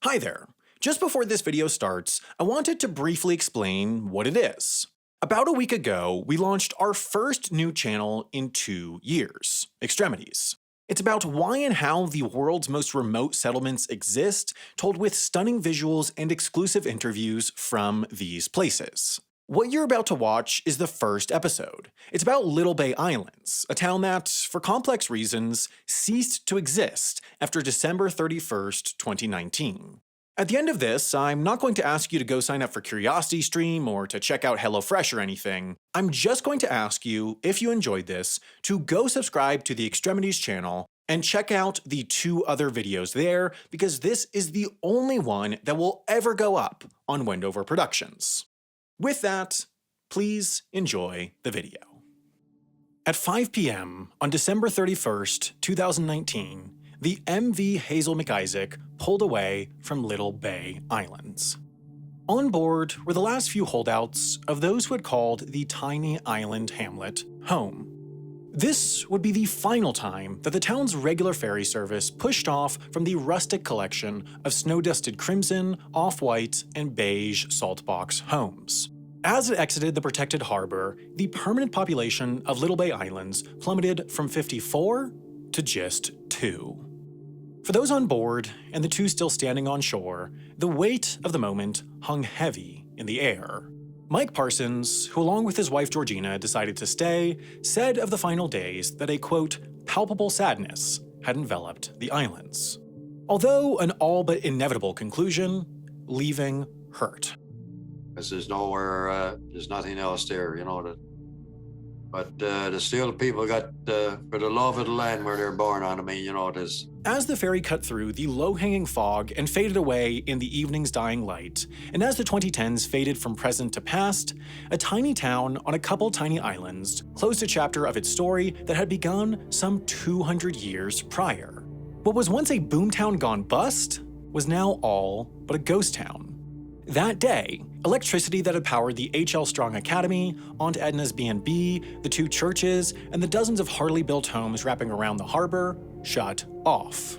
Hi there. Just before this video starts, I wanted to briefly explain what it is. About a week ago, we launched our first new channel in 2 years, Extremities. It's about why and how the world's most remote settlements exist, told with stunning visuals and exclusive interviews from these places. What you're about to watch is the first episode. It's about Little Bay Islands, a town that, for complex reasons, ceased to exist after December 31st, 2019. At the end of this, I'm not going to ask you to go sign up for CuriosityStream or to check out HelloFresh or anything. I'm just going to ask you, if you enjoyed this, to go subscribe to the Extremities channel and check out the 2 other videos there, because this is the only one that will ever go up on Wendover Productions. With that, please enjoy the video. At 5 p.m. on December 31st, 2019, the MV Hazel McIsaac pulled away from Little Bay Islands. On board were the last few holdouts of those who had called the tiny island hamlet home. This would be the final time that the town's regular ferry service pushed off from the rustic collection of snow-dusted crimson, off-white, and beige saltbox homes. As it exited the protected harbor, the permanent population of Little Bay Islands plummeted from 54 to just 2. For those on board, and the 2 still standing on shore, the weight of the moment hung heavy in the air. Mike Parsons, who along with his wife Georgina decided to stay, said of the final days that a, quote, palpable sadness had enveloped the islands. Although an all but inevitable conclusion, leaving hurt. Because there's nowhere, there's nothing else there, but the still people got, for the love of the land where they're born on, there's... As the ferry cut through the low-hanging fog and faded away in the evening's dying light, and as the 2010s faded from present to past, a tiny town on a couple tiny islands closed a chapter of its story that had begun some 200 years prior. What was once a boomtown gone bust was now all but a ghost town. That day, electricity that had powered the H.L. Strong Academy, Aunt Edna's B&B, the 2 churches, and the dozens of hardly built homes wrapping around the harbor shut off.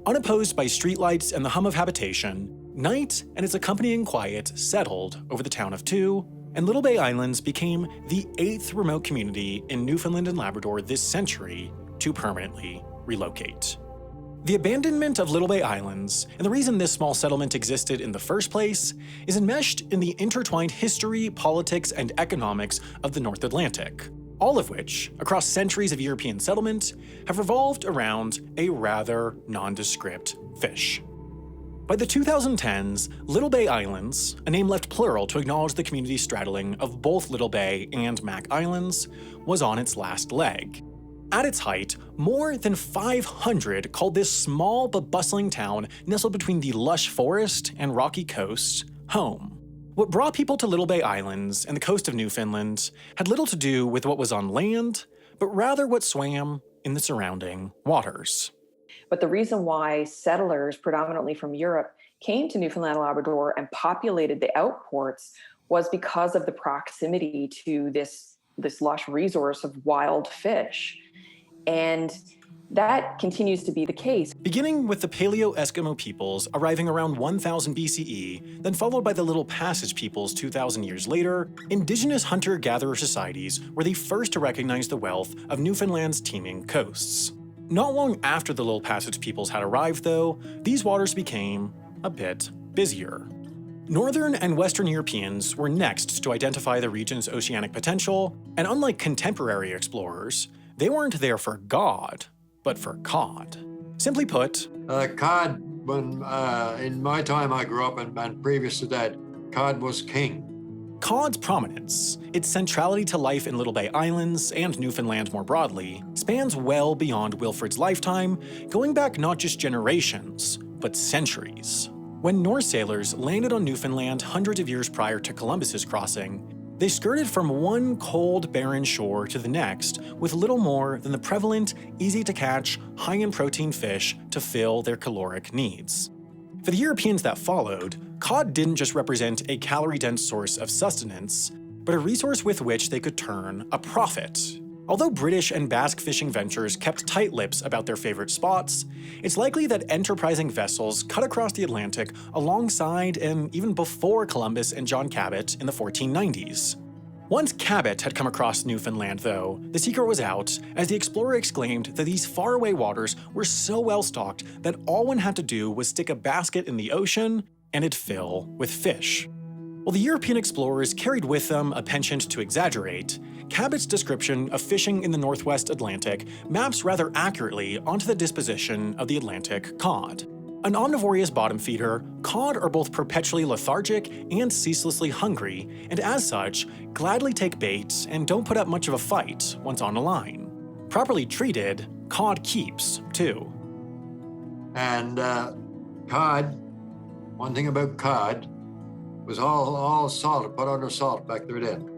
Unopposed by streetlights and the hum of habitation, night and its accompanying quiet settled over the town of 2, and Little Bay Islands became the 8th remote community in Newfoundland and Labrador this century to permanently relocate. The abandonment of Little Bay Islands, and the reason this small settlement existed in the first place, is enmeshed in the intertwined history, politics, and economics of the North Atlantic, all of which, across centuries of European settlement, have revolved around a rather nondescript fish. By the 2010s, Little Bay Islands, a name left plural to acknowledge the community straddling of both Little Bay and Mac Islands, was on its last leg. At its height, more than 500 called this small but bustling town nestled between the lush forest and rocky coast home. What brought people to Little Bay Islands and the coast of Newfoundland had little to do with what was on land, but rather what swam in the surrounding waters. But the reason why settlers, predominantly from Europe, came to Newfoundland and Labrador and populated the outports was because of the proximity to this lush resource of wild fish. And that continues to be the case. Beginning with the Paleo-Eskimo peoples arriving around 1000 BCE, then followed by the Little Passage peoples 2,000 years later, indigenous hunter-gatherer societies were the first to recognize the wealth of Newfoundland's teeming coasts. Not long after the Little Passage peoples had arrived, though, these waters became a bit busier. Northern and Western Europeans were next to identify the region's oceanic potential, and unlike contemporary explorers, they weren't there for God, but for cod. Simply put, Cod, when in my time I grew up and previous to that, cod was king. Cod's prominence, its centrality to life in Little Bay Islands and Newfoundland more broadly, spans well beyond Wilfrid's lifetime, going back not just generations, but centuries. When Norse sailors landed on Newfoundland hundreds of years prior to Columbus's crossing, they skirted from one cold, barren shore to the next with little more than the prevalent, easy-to-catch, high-in-protein fish to fill their caloric needs. For the Europeans that followed, cod didn't just represent a calorie-dense source of sustenance, but a resource with which they could turn a profit Although British and Basque fishing ventures kept tight lips about their favorite spots, it's likely that enterprising vessels cut across the Atlantic alongside and even before Columbus and John Cabot in the 1490s. Once Cabot had come across Newfoundland, though, the secret was out, as the explorer exclaimed that these faraway waters were so well stocked that all one had to do was stick a basket in the ocean and it'd fill with fish. While the European explorers carried with them a penchant to exaggerate, Cabot's description of fishing in the Northwest Atlantic maps rather accurately onto the disposition of the Atlantic cod. An omnivorous bottom feeder, cod are both perpetually lethargic and ceaselessly hungry, and as such, gladly take bait and don't put up much of a fight once on a line. Properly treated, cod keeps, too. And cod, one thing about cod, was all salted, put under salt back there then.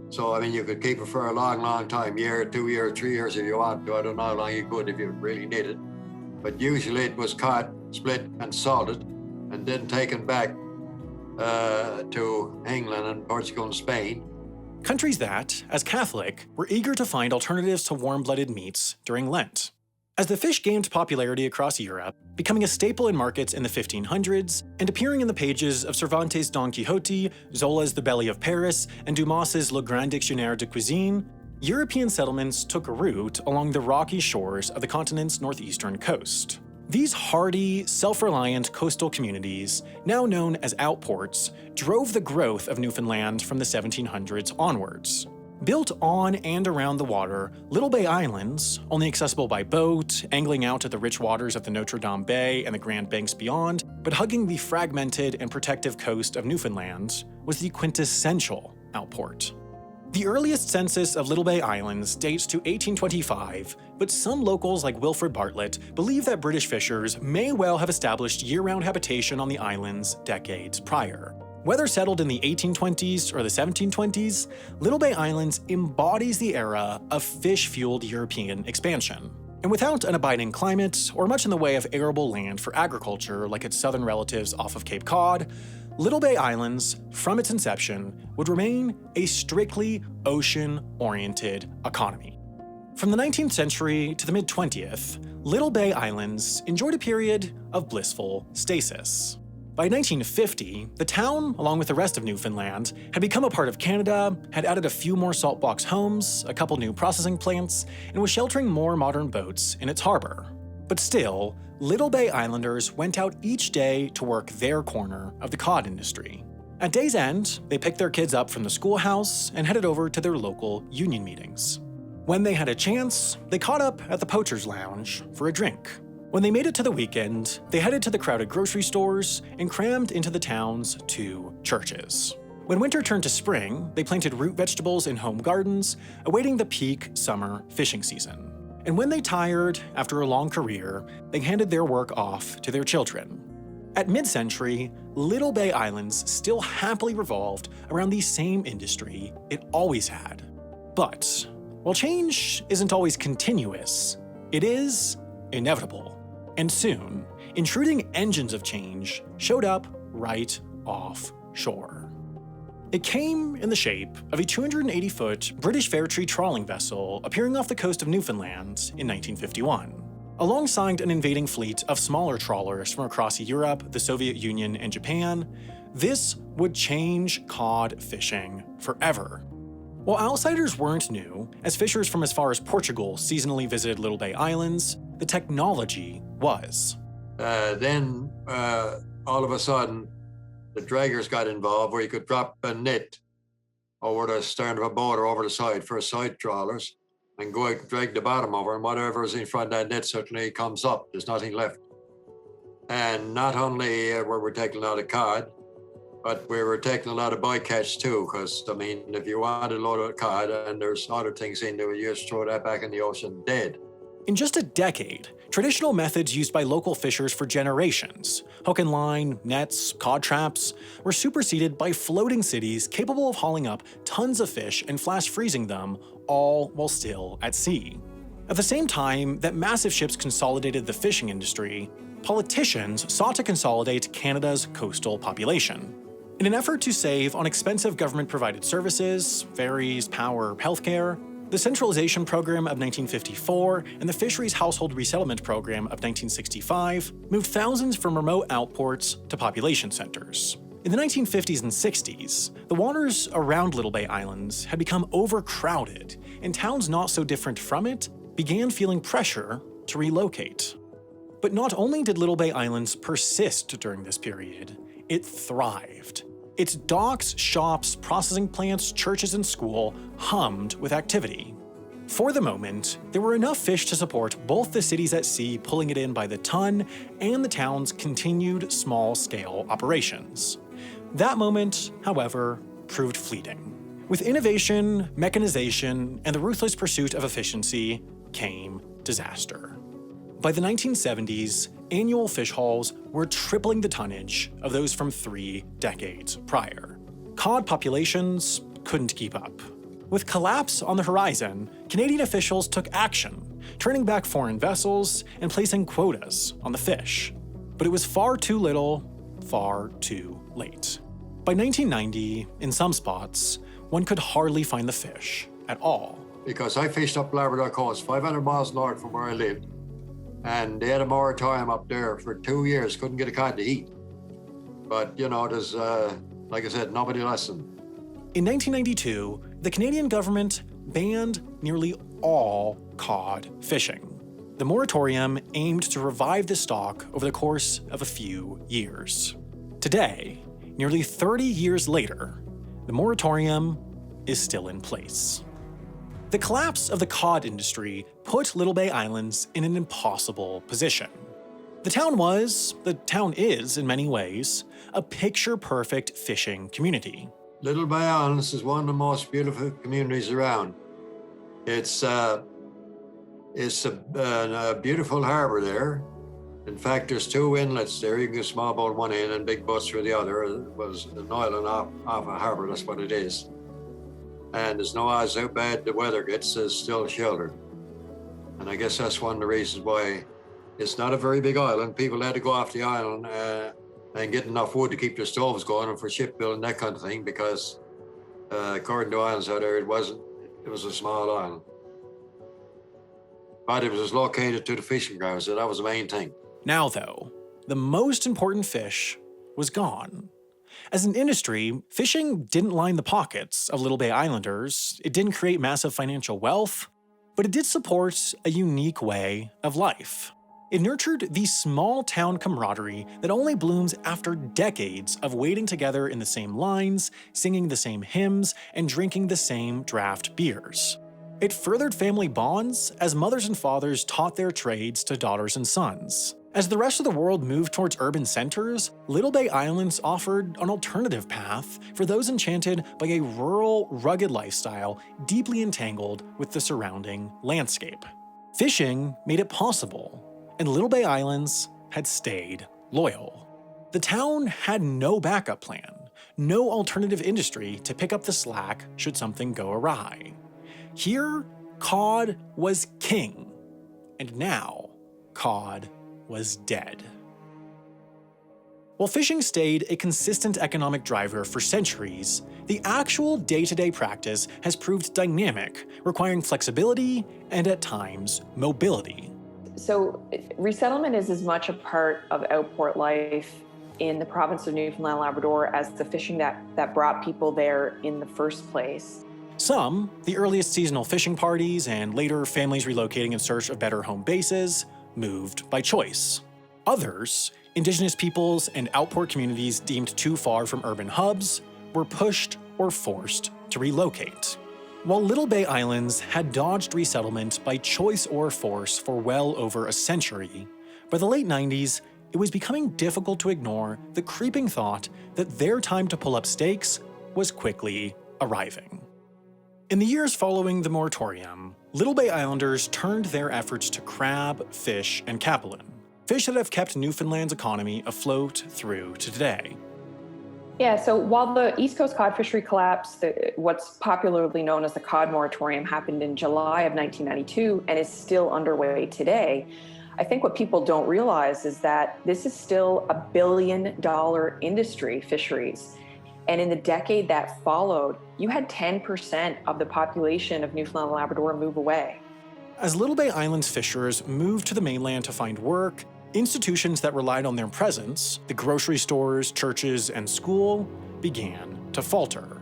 So, I mean, you could keep it for a long, long time, year, 2 years, 3 years if you want to. I don't know how long you could if you really need it. But usually it was caught, split, and salted, and then taken back to England and Portugal and Spain. Countries that, as Catholic, were eager to find alternatives to warm-blooded meats during Lent. As the fish gained popularity across Europe, becoming a staple in markets in the 1500s, and appearing in the pages of Cervantes' Don Quixote, Zola's The Belly of Paris, and Dumas's Le Grand Dictionnaire de Cuisine, European settlements took root along the rocky shores of the continent's northeastern coast. These hardy, self-reliant coastal communities, now known as outports, drove the growth of Newfoundland from the 1700s onwards. Built on and around the water, Little Bay Islands, only accessible by boat, angling out at the rich waters of the Notre Dame Bay and the Grand Banks beyond, but hugging the fragmented and protective coast of Newfoundland, was the quintessential outport. The earliest census of Little Bay Islands dates to 1825, but some locals like Wilfred Bartlett believe that British fishers may well have established year-round habitation on the islands decades prior. Whether settled in the 1820s or the 1720s, Little Bay Islands embodies the era of fish-fueled European expansion. And without an abiding climate or much in the way of arable land for agriculture like its southern relatives off of Cape Cod, Little Bay Islands, from its inception, would remain a strictly ocean-oriented economy. From the 19th century to the mid-20th, Little Bay Islands enjoyed a period of blissful stasis. By 1950, the town, along with the rest of Newfoundland, had become a part of Canada, had added a few more salt box homes, a couple new processing plants, and was sheltering more modern boats in its harbor. But still, Little Bay Islanders went out each day to work their corner of the cod industry. At day's end, they picked their kids up from the schoolhouse and headed over to their local union meetings. When they had a chance, they caught up at the Poacher's Lounge for a drink. When they made it to the weekend, they headed to the crowded grocery stores and crammed into the town's 2 churches. When winter turned to spring, they planted root vegetables in home gardens, awaiting the peak summer fishing season. And when they tired after a long career, they handed their work off to their children. At mid-century, Little Bay Islands still happily revolved around the same industry it always had. But while change isn't always continuous, it is inevitable. And soon, intruding engines of change showed up right offshore. It came in the shape of a 280-foot British Fairtree trawling vessel appearing off the coast of Newfoundland in 1951. Alongside an invading fleet of smaller trawlers from across Europe, the Soviet Union, and Japan, this would change cod fishing forever. While outsiders weren't new, as fishers from as far as Portugal seasonally visited Little Bay Islands, the technology was. Then, all of a sudden, the draggers got involved where you could drop a net over the stern of a boat or over the side for side trawlers and go out and drag the bottom over, and whatever is in front of that net certainly comes up. There's nothing left. And not only were we taking a lot of cod, but we were taking a lot of bycatch too, because, I mean, if you wanted a load of cod and there's other things in there, you just throw that back in the ocean dead. In just a decade, traditional methods used by local fishers for generations, hook and line, nets, cod traps, were superseded by floating cities capable of hauling up tons of fish and flash freezing them, all while still at sea. At the same time that massive ships consolidated the fishing industry, politicians sought to consolidate Canada's coastal population. In an effort to save on expensive government-provided services, ferries, power, healthcare, The Centralization Program of 1954 and the Fisheries Household Resettlement Program of 1965 moved thousands from remote outports to population centers. In the 1950s and 60s, the waters around Little Bay Islands had become overcrowded, and towns not so different from it began feeling pressure to relocate. But not only did Little Bay Islands persist during this period, it thrived. Its docks, shops, processing plants, churches, and school hummed with activity. For the moment, there were enough fish to support both the cities at sea pulling it in by the ton and the town's continued small-scale operations. That moment, however, proved fleeting. With innovation, mechanization, and the ruthless pursuit of efficiency came disaster. By the 1970s, annual fish hauls were tripling the tonnage of those from 3 decades prior. Cod populations couldn't keep up. With collapse on the horizon, Canadian officials took action, turning back foreign vessels and placing quotas on the fish. But it was far too little, far too late. By 1990, in some spots, one could hardly find the fish at all. Because I fished up Labrador Coast, 500 miles north from where I lived, and they had a moratorium up there for 2 years, couldn't get a cod to eat. But, there's, like I said, nobody listened. In 1992, the Canadian government banned nearly all cod fishing. The moratorium aimed to revive the stock over the course of a few years. Today, nearly 30 years later, the moratorium is still in place. The collapse of the cod industry put Little Bay Islands in an impossible position. The town is, in many ways, a picture-perfect fishing community. Little Bay Islands is one of the most beautiful communities around. It's a beautiful harbor there. In fact, there's 2 inlets there. You can get small boat one end and big boats through the other. It was an island off a harbor, that's what it is. And there's no odds how bad the weather gets, it's still sheltered. And I guess that's one of the reasons why it's not a very big island. People had to go off the island and get enough wood to keep their stoves going and for shipbuilding, that kind of thing, because according to islands out there, it was a small island. But it was located to the fishing grounds, so that was the main thing. Now, though, the most important fish was gone. As an industry, fishing didn't line the pockets of Little Bay Islanders, it didn't create massive financial wealth, but it did support a unique way of life. It nurtured the small-town camaraderie that only blooms after decades of waiting together in the same lines, singing the same hymns, and drinking the same draft beers. It furthered family bonds as mothers and fathers taught their trades to daughters and sons. As the rest of the world moved towards urban centers, Little Bay Islands offered an alternative path for those enchanted by a rural, rugged lifestyle deeply entangled with the surrounding landscape. Fishing made it possible, and Little Bay Islands had stayed loyal. The town had no backup plan, no alternative industry to pick up the slack should something go awry. Here, cod was king, and now cod was dead. While fishing stayed a consistent economic driver for centuries, the actual day-to-day practice has proved dynamic, requiring flexibility and, at times, mobility. So resettlement is as much a part of outport life in the province of Newfoundland and Labrador as the fishing that brought people there in the first place. Some, the earliest seasonal fishing parties and later families relocating in search of better home bases, moved by choice. Others, Indigenous peoples and outport communities deemed too far from urban hubs, were pushed or forced to relocate. While Little Bay Islands had dodged resettlement by choice or force for well over a century, by the late 90s, it was becoming difficult to ignore the creeping thought that their time to pull up stakes was quickly arriving. In the years following the moratorium, Little Bay Islanders turned their efforts to crab, fish, and capelin, fish that have kept Newfoundland's economy afloat through to today. Yeah, so while the East Coast cod fishery collapse, what's popularly known as the cod moratorium, happened in July of 1992 and is still underway today, I think what people don't realize is that this is still $1 billion industry, fisheries. And in the decade that followed, you had 10% of the population of Newfoundland and Labrador move away. As Little Bay Island's fishers moved to the mainland to find work, institutions that relied on their presence, the grocery stores, churches, and school, began to falter.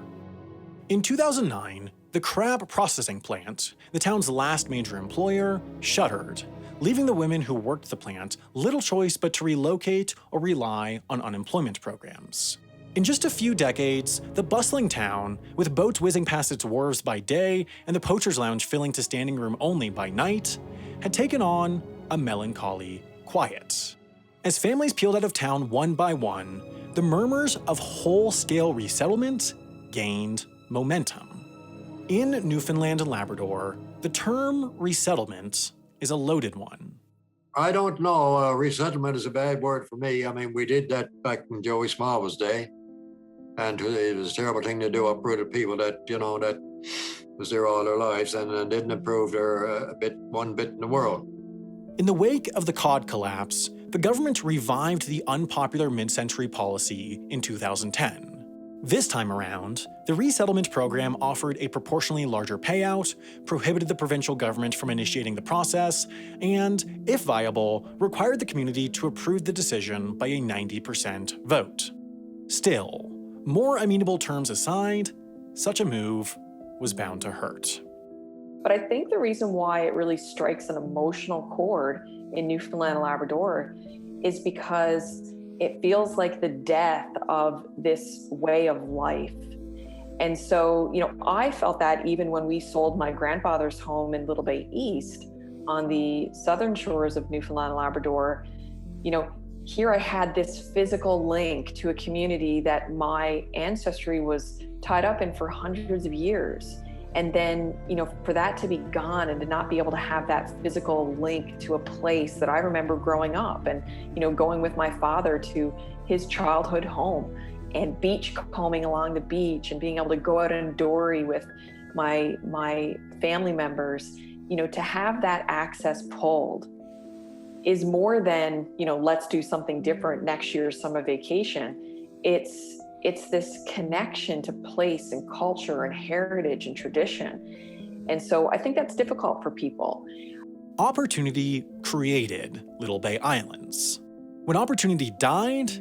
In 2009, the crab processing plant, the town's last major employer, shuttered, leaving the women who worked the plant little choice but to relocate or rely on unemployment programs. In just a few decades, the bustling town, with boats whizzing past its wharves by day and the poacher's lounge filling to standing room only by night, had taken on a melancholy quiet. As families peeled out of town one by one, the murmurs of whole-scale resettlement gained momentum. In Newfoundland and Labrador, the term resettlement is a loaded one. I don't know. Resettlement is a bad word for me. I mean, we did that back in Joey Smallwood's day. And it was a terrible thing to do, uprooted people that, that was there all their lives and didn't improve their one bit in the world. In the wake of the cod collapse, the government revived the unpopular mid-century policy in 2010. This time around, the resettlement program offered a proportionally larger payout, prohibited the provincial government from initiating the process, and, if viable, required the community to approve the decision by a 90% vote. Still, more amenable terms aside, such a move was bound to hurt. But I think the reason why it really strikes an emotional chord in Newfoundland and Labrador is because it feels like the death of this way of life. And so, I felt that even when we sold my grandfather's home in Little Bay East on the southern shores of Newfoundland and Labrador, here I had this physical link to a community that my ancestry was tied up in for hundreds of years. And then, for that to be gone and to not be able to have that physical link to a place that I remember growing up and, going with my father to his childhood home and beach combing along the beach and being able to go out and dory with my family members, to have that access pulled is more than, let's do something different next year's summer vacation. It's this connection to place and culture and heritage and tradition. And so I think that's difficult for people. Opportunity created Little Bay Islands. When opportunity died,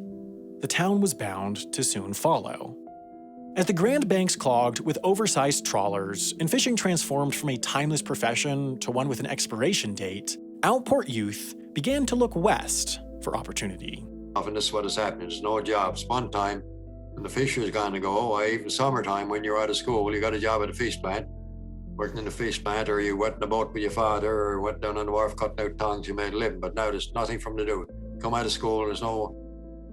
the town was bound to soon follow. As the Grand Banks clogged with oversized trawlers and fishing transformed from a timeless profession to one with an expiration date, Outport youth began to look west for opportunity. Often this is what is happening. There's no jobs. One time, when the fisher's gone to go, even summertime when you're out of school, you got a job at a fish plant, working in the fish plant, or you went in the boat with your father, or went down on the wharf cutting out tongues, you made a living. But now there's nothing for them to do. Come out of school, there's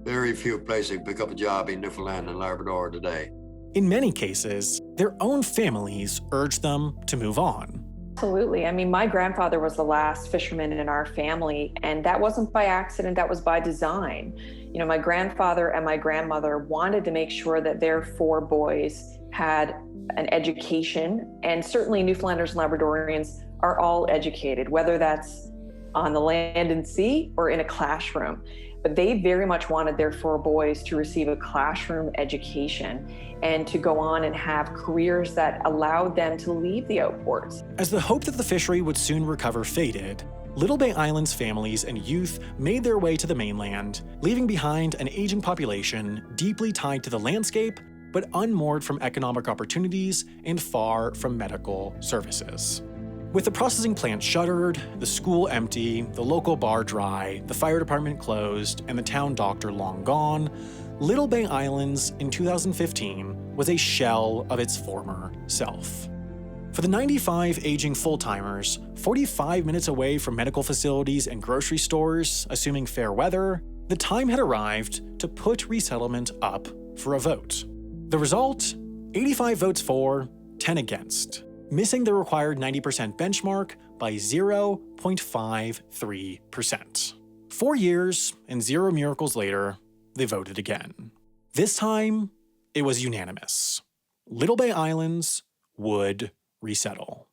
very few places to pick up a job in Newfoundland and Labrador today. In many cases, their own families urged them to move on. Absolutely. I mean, my grandfather was the last fisherman in our family, and that wasn't by accident, that was by design. My grandfather and my grandmother wanted to make sure that their 4 boys had an education, and certainly Newfoundlanders and Labradorians are all educated, whether that's on the land and sea or in a classroom. But they very much wanted their 4 boys to receive a classroom education and to go on and have careers that allowed them to leave the outports. As the hope that the fishery would soon recover faded, Little Bay Island's families and youth made their way to the mainland, leaving behind an aging population deeply tied to the landscape, but unmoored from economic opportunities and far from medical services. With the processing plant shuttered, the school empty, the local bar dry, the fire department closed, and the town doctor long gone, Little Bay Islands in 2015 was a shell of its former self. For the 95 aging full-timers, 45 minutes away from medical facilities and grocery stores, assuming fair weather, the time had arrived to put resettlement up for a vote. The result? 85 votes for, 10 against, missing the required 90% benchmark by 0.53%. 4 years and 0 miracles later, they voted again. This time, it was unanimous. Little Bay Islands would resettle.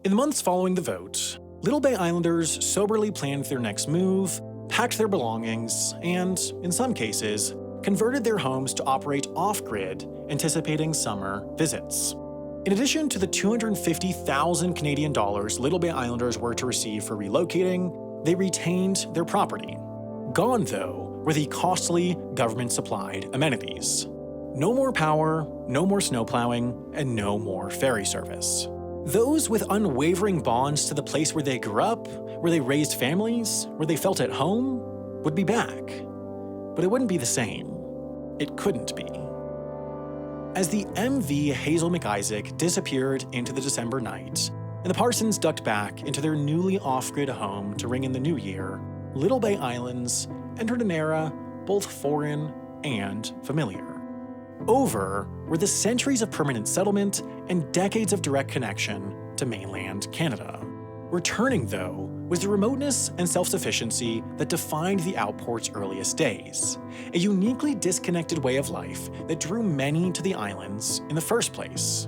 In the months following the vote, Little Bay Islanders soberly planned their next move, packed their belongings, and, in some cases, converted their homes to operate off-grid, anticipating summer visits. In addition to the $250,000 Canadian Little Bay Islanders were to receive for relocating, they retained their property. Gone, though, were the costly government-supplied amenities. No more power, no more snowplowing, and no more ferry service. Those with unwavering bonds to the place where they grew up, where they raised families, where they felt at home, would be back. But it wouldn't be the same. It couldn't be. As the MV Hazel McIsaac disappeared into the December night, and the Parsons ducked back into their newly off-grid home to ring in the new year, Little Bay Islands entered an era both foreign and familiar. Over were the centuries of permanent settlement and decades of direct connection to mainland Canada. Returning, though, was the remoteness and self-sufficiency that defined the Outport's earliest days, a uniquely disconnected way of life that drew many to the islands in the first place.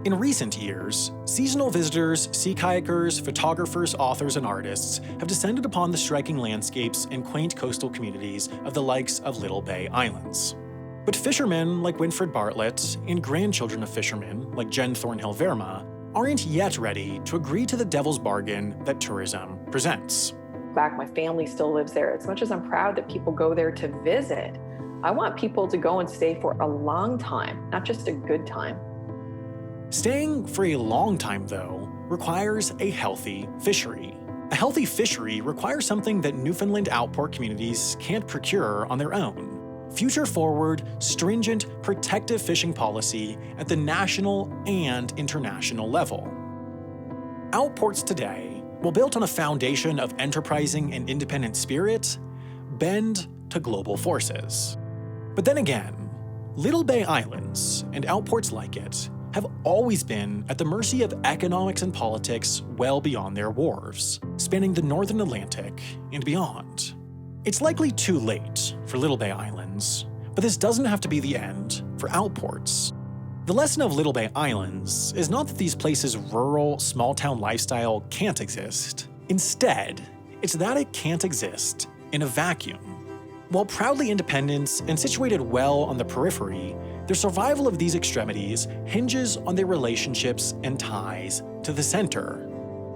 In recent years, seasonal visitors, sea kayakers, photographers, authors, and artists have descended upon the striking landscapes and quaint coastal communities of the likes of Little Bay Islands. But fishermen like Winfred Bartlett and grandchildren of fishermen like Jen Thornhill Verma aren't yet ready to agree to the devil's bargain that tourism presents. My family still lives there. As much as I'm proud that people go there to visit, I want people to go and stay for a long time, not just a good time. Staying for a long time, though, requires a healthy fishery. A healthy fishery requires something that Newfoundland Outport communities can't procure on their own: future-forward, stringent, protective fishing policy at the national and international level. Outports today, while built on a foundation of enterprising and independent spirit, bend to global forces. But then again, Little Bay Islands, and outports like it, have always been at the mercy of economics and politics well beyond their wharves, spanning the northern Atlantic and beyond. It's likely too late for Little Bay Islands, but this doesn't have to be the end for outports. The lesson of Little Bay Islands is not that these places' rural, small-town lifestyle can't exist. Instead, it's that it can't exist in a vacuum. While proudly independent and situated well on the periphery, their survival of these extremities hinges on their relationships and ties to the center.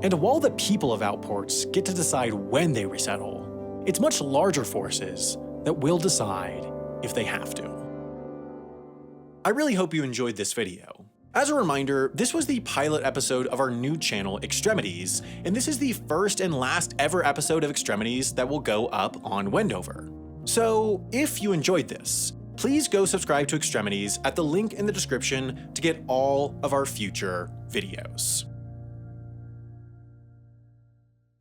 And while the people of outports get to decide when they resettle, it's much larger forces that will decide if they have to. I really hope you enjoyed this video. As a reminder, this was the pilot episode of our new channel, Extremities, and this is the first and last ever episode of Extremities that will go up on Wendover. So, if you enjoyed this, please go subscribe to Extremities at the link in the description to get all of our future videos.